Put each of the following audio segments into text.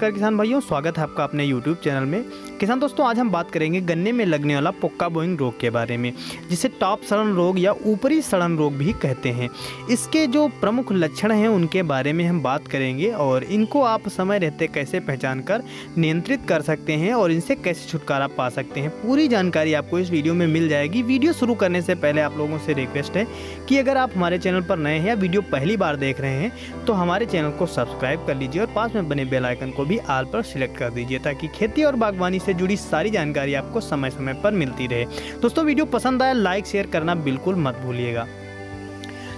नमस्कार किसान भाइयों, स्वागत है आपका अपने YouTube चैनल में। किसान दोस्तों, आज हम बात करेंगे गन्ने में लगने वाला पोक्का बोइंग रोग के बारे में, जिसे टॉप सड़न रोग या ऊपरी सड़न रोग भी कहते हैं। इसके जो प्रमुख लक्षण हैं उनके बारे में हम बात करेंगे और इनको आप समय रहते कैसे पहचान कर नियंत्रित कर सकते हैं और इनसे कैसे छुटकारा पा सकते हैं, पूरी जानकारी आपको इस वीडियो में मिल जाएगी। वीडियो शुरू करने से पहले आप लोगों से रिक्वेस्ट है कि अगर आप हमारे चैनल पर नए हैं या वीडियो पहली बार देख रहे हैं तो हमारे चैनल को सब्सक्राइब कर लीजिए और पास में बने बेल आइकन को भी ऑल पर सिलेक्ट कर दीजिए, ताकि खेती और बागवानी से जुड़ी सारी जानकारी आपको समय समय पर मिलती रहे। दोस्तों, वीडियो पसंद आया लाइक शेयर करना बिल्कुल मत भूलिएगा।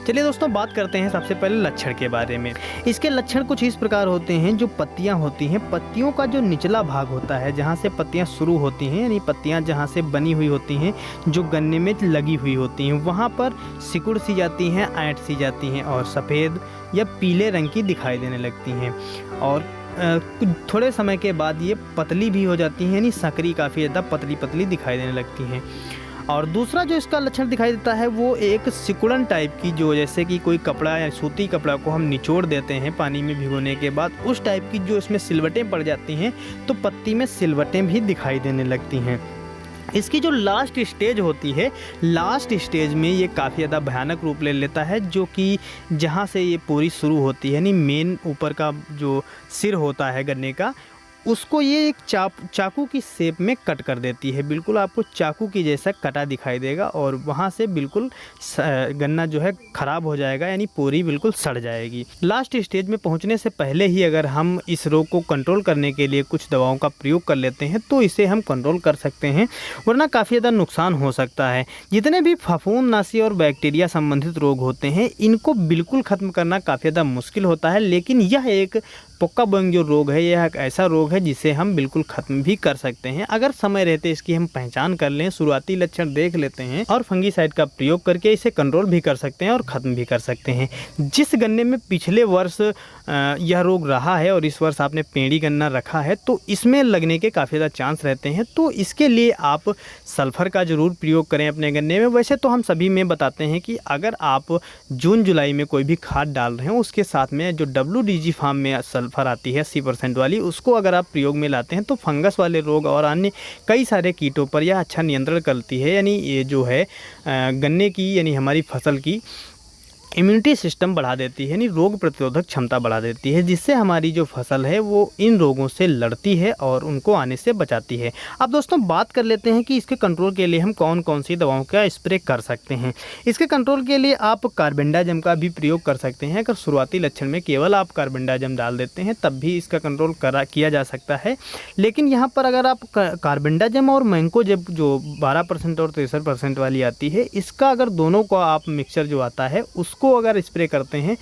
चलिए दोस्तों, बात करते हैं सबसे पहले लक्षण के बारे में। इसके लक्षण कुछ इस प्रकार होते हैं। जो पत्तियां होती हैं, पत्तियों का जो निचला भाग होता है, जहां से पत्तियां शुरू होती हैं, यानी पत्तियां जहां से बनी हुई होती हैं, जो गन्ने में लगी हुई होती हैं, वहां पर सिकुड़ सी जाती हैं, ऐंठ सी जाती हैं और सफ़ेद या पीले रंग की दिखाई देने लगती हैं। और थोड़े समय के बाद ये पतली भी हो जाती हैं, यानी सकरी काफ़ी ज़्यादा पतली पतली दिखाई देने लगती हैं। और दूसरा जो इसका लक्षण दिखाई देता है वो एक सिकुड़न टाइप की, जो जैसे कि कोई कपड़ा या सूती कपड़ा को हम निचोड़ देते हैं पानी में भिगोने के बाद, उस टाइप की जो इसमें सिलवटें पड़ जाती हैं, तो पत्ती में सिलवटें भी दिखाई देने लगती हैं। इसकी जो लास्ट स्टेज होती है, लास्ट स्टेज में ये काफ़ी ज़्यादा भयानक रूप ले लेता है, जो कि जहाँ से ये पूरी शुरू होती है, यानी मेन ऊपर का जो सिर होता है गन्ने का, उसको ये एक चाकू की शेप में कट कर देती है। बिल्कुल आपको चाकू की जैसा कटा दिखाई देगा और वहाँ से बिल्कुल गन्ना जो है ख़राब हो जाएगा, यानी पूरी बिल्कुल सड़ जाएगी। लास्ट स्टेज में पहुँचने से पहले ही अगर हम इस रोग को कंट्रोल करने के लिए कुछ दवाओं का प्रयोग कर लेते हैं तो इसे हम कंट्रोल कर सकते हैं, वरना काफ़ी ज़्यादा नुकसान हो सकता है। जितने भी फफूंदनाशी और बैक्टीरिया संबंधित रोग होते हैं, इनको बिल्कुल ख़त्म करना काफ़ी ज़्यादा मुश्किल होता है, लेकिन यह एक पोक्का बोइंग जो रोग है, यह एक ऐसा रोग है जिसे हम बिल्कुल ख़त्म भी कर सकते हैं अगर समय रहते इसकी हम पहचान कर लें, शुरुआती लक्षण देख लेते हैं और फंगीसाइड का प्रयोग करके इसे कंट्रोल भी कर सकते हैं और ख़त्म भी कर सकते हैं। जिस गन्ने में पिछले वर्ष यह रोग रहा है और इस वर्ष आपने पेड़ी गन्ना रखा है, तो इसमें लगने के काफ़ी ज़्यादा चांस रहते हैं। तो इसके लिए आप सल्फ़र का ज़रूर प्रयोग करें अपने गन्ने में। वैसे तो हम सभी में बताते हैं कि अगर आप जून जुलाई में कोई भी खाद डाल रहे हैं, उसके साथ में जो WDG फार्म में सल्फ़र आती है 80% वाली, उसको अगर आप प्रयोग में लाते हैं तो फंगस वाले रोग और अन्य कई सारे कीटों पर यह अच्छा नियंत्रण करती है। यानी ये जो है गन्ने की, यानी हमारी फसल की इम्यूनिटी सिस्टम बढ़ा देती है, यानी रोग प्रतिरोधक क्षमता बढ़ा देती है, जिससे हमारी जो फसल है वो इन रोगों से लड़ती है और उनको आने से बचाती है। अब दोस्तों, बात कर लेते हैं कि इसके कंट्रोल के लिए हम कौन कौन सी दवाओं का स्प्रे कर सकते हैं। इसके कंट्रोल के लिए आप कार्बेंडाजिम का भी प्रयोग कर सकते हैं। अगर शुरुआती लक्षण में केवल आप कार्बेंडाजिम डाल देते हैं तब भी इसका कंट्रोल किया जा सकता है, लेकिन यहाँ पर अगर आप कार्बेंडाजिम और मैंकोजेब जो 12% और 63% वाली आती है, इसका अगर दोनों का आप मिक्सचर जो आता है उसको अगर स्प्रे करते हैं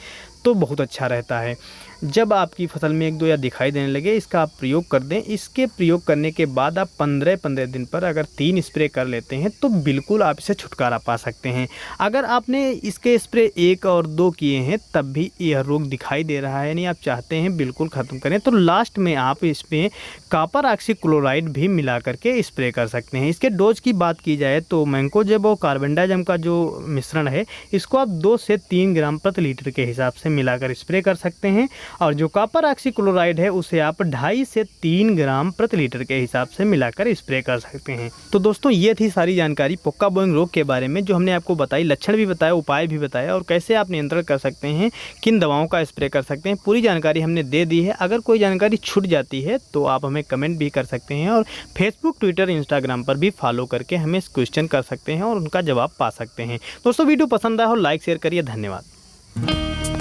तो बहुत अच्छा रहता है। जब आपकी फसल में 1-2 या दिखाई देने लगे, इसका आप प्रयोग कर दें। इसके प्रयोग करने के बाद आप 15-15 दिन पर अगर 3 स्प्रे कर लेते हैं तो बिल्कुल आप इसे छुटकारा पा सकते हैं। अगर आपने इसके स्प्रे 1 और 2 किए हैं तब भी यह रोग दिखाई दे रहा है, यानी आप चाहते हैं बिल्कुल ख़त्म करें, तो लास्ट में आप इसमें कॉपर ऑक्सीक्लोराइड भी मिला करके स्प्रे कर सकते हैं। इसके डोज की बात की जाए तो मैंकोजेब और कार्बेंडाजिम का जो मिश्रण है, इसको आप 2 से 3 ग्राम प्रति लीटर के हिसाब से मिलाकर स्प्रे कर सकते हैं, और जो कॉपर ऑक्सीक्लोराइड है उसे आप 2.5 से 3 ग्राम प्रति लीटर के हिसाब से मिलाकर स्प्रे कर सकते हैं। तो दोस्तों, ये थी सारी जानकारी पोक्का बोइंग रोग के बारे में, जो हमने आपको बताई, लक्षण भी बताया, उपाय भी बताया और कैसे आप नियंत्रण कर सकते हैं, किन दवाओं का स्प्रे कर सकते हैं, पूरी जानकारी हमने दे दी है। अगर कोई जानकारी छूट जाती है तो आप हमें कमेंट भी कर सकते हैं और फेसबुक, ट्विटर, इंस्टाग्राम पर भी फॉलो करके हमें क्वेश्चन कर सकते हैं और उनका जवाब पा सकते हैं। दोस्तों, वीडियो पसंद आया हो लाइक शेयर करिए। धन्यवाद।